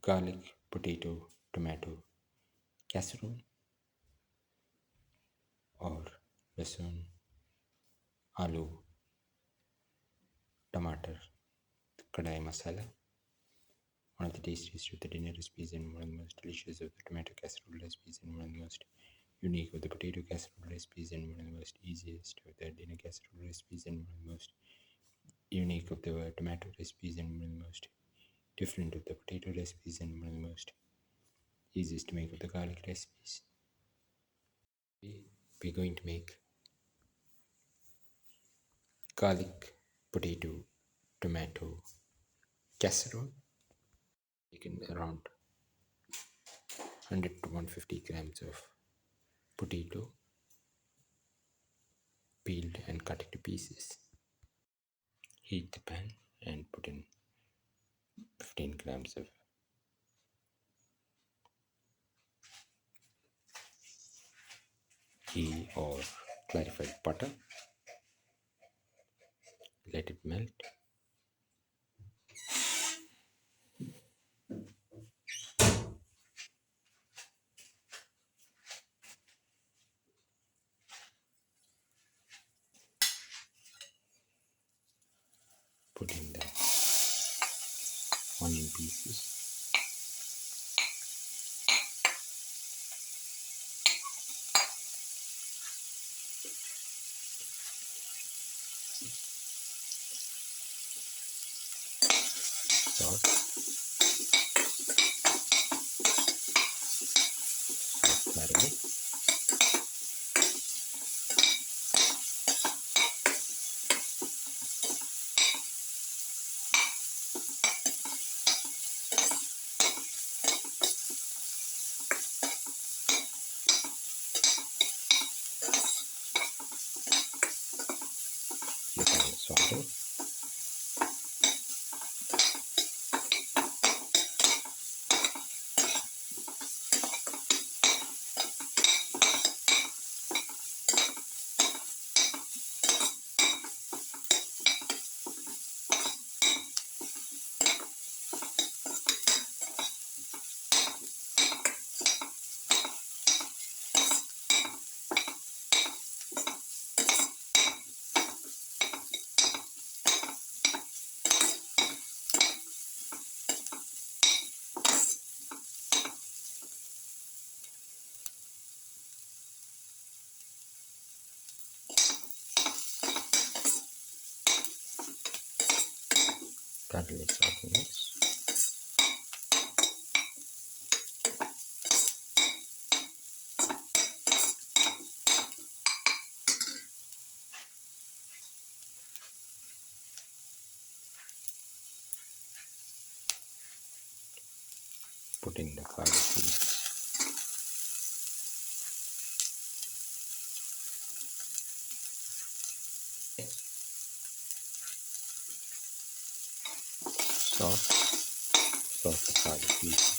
garlic potato tomato casserole or लहसुन आलू टमाटर kadai masala. One of the tastiest of the dinner recipes and one of the most delicious of the tomato casserole recipes and one of the most unique of the potato casserole recipes and one of the most easiest of the dinner casserole recipes and one of the most unique of the tomato recipes and one of the most different of the potato recipes and one of the most easiest to make of the garlic recipes. We're going to make garlic potato tomato casserole. Taken around 100 to 150 grams of potato, peeled and cut into pieces. Heat the pan and put in 15 grams of ghee or clarified butter. Let it melt. Put in the onion pieces. Salt. Caramel. You can saute. Garlic saute mix. Put in the garlic peas. Salt the garlic peas.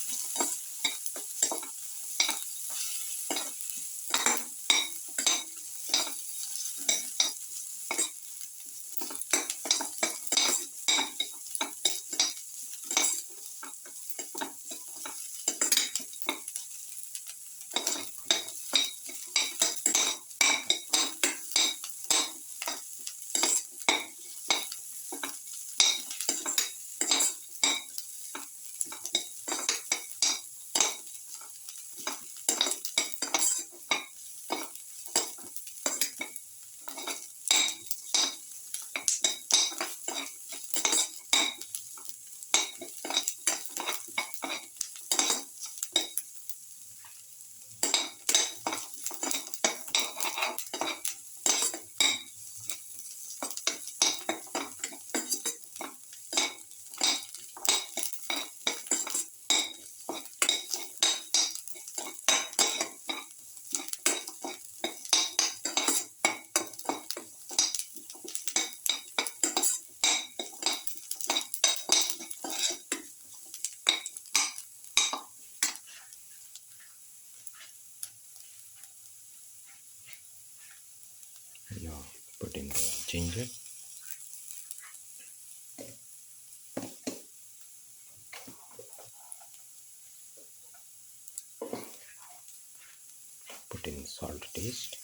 salt taste,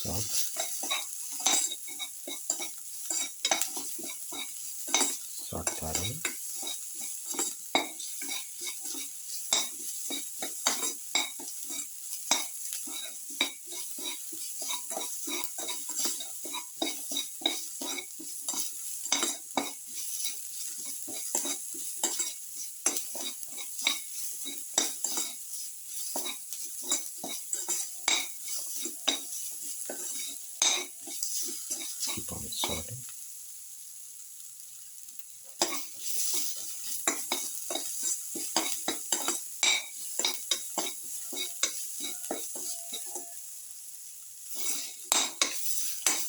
salt, salt thoroughly, keep on salting.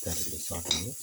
Thoroughly saute mix.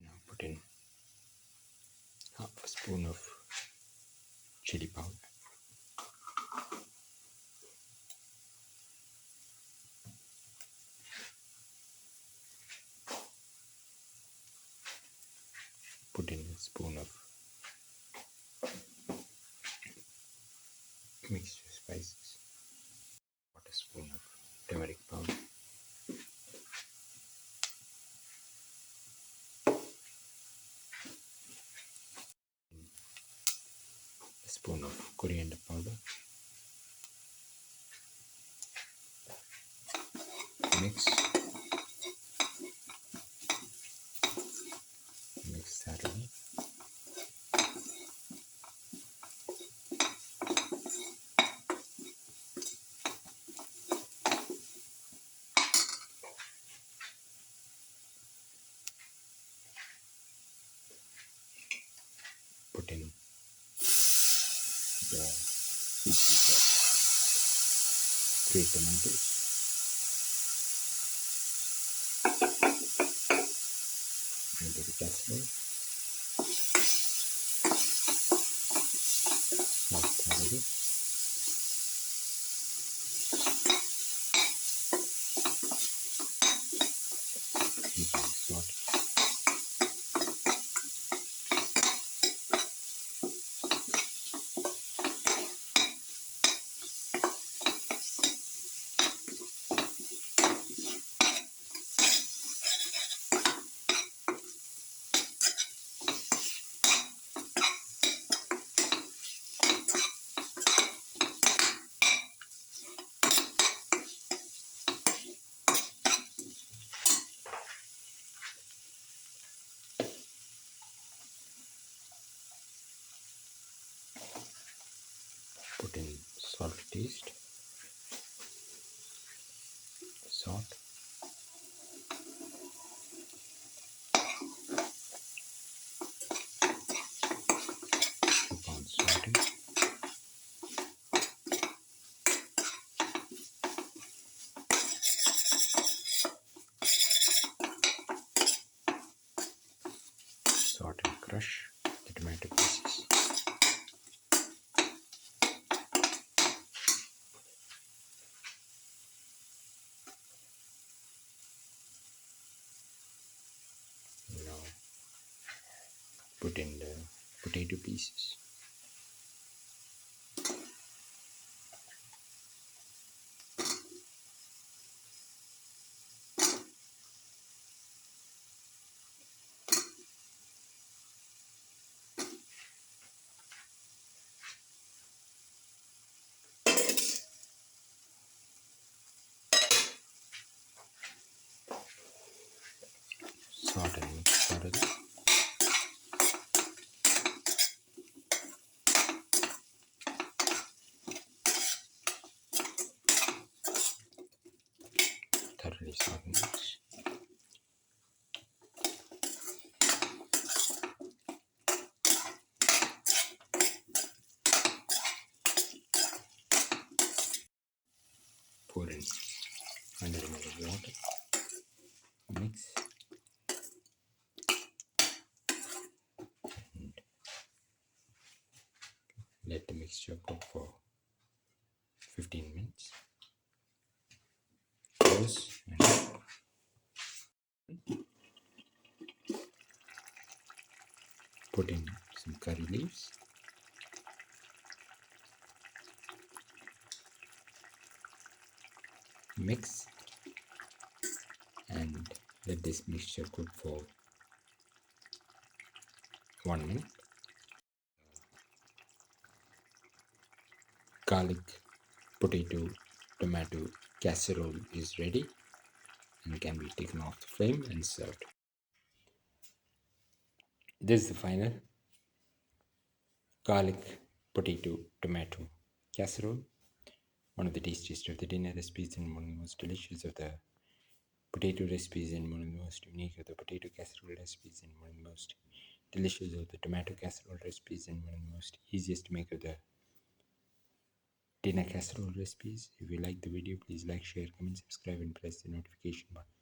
Now put in half a spoon of chili powder, put in a spoon of mixed spices, a spoon of turmeric powder, a spoon of coriander powder, mix thoroughly, put in the pieces of 3 tomatoes, into the casserole, salt thoroughly, keep on salt, put in salt taste, salt, keep on salting, salt and crush the tomato pieces. Now put in the potato pieces. Salt and mix thoroughly. Thoroughly salt and mix. Pour in 100 ml of water. Mix. And let the mixture cook for 15 minutes. Close and put in some curry leaves. Mix and let this mixture cook for 1 minute. Garlic potato tomato casserole is ready and can be taken off the flame and served. This is the final garlic potato tomato casserole, one of the tastiest of the dinner recipes and one of the most delicious of the potato recipes and one of the most unique of the potato casserole recipes and one of the most delicious of the tomato casserole recipes and one of the most easiest to make of the dinner casserole recipes. If you like the video, please like, share, comment, subscribe and press the notification button.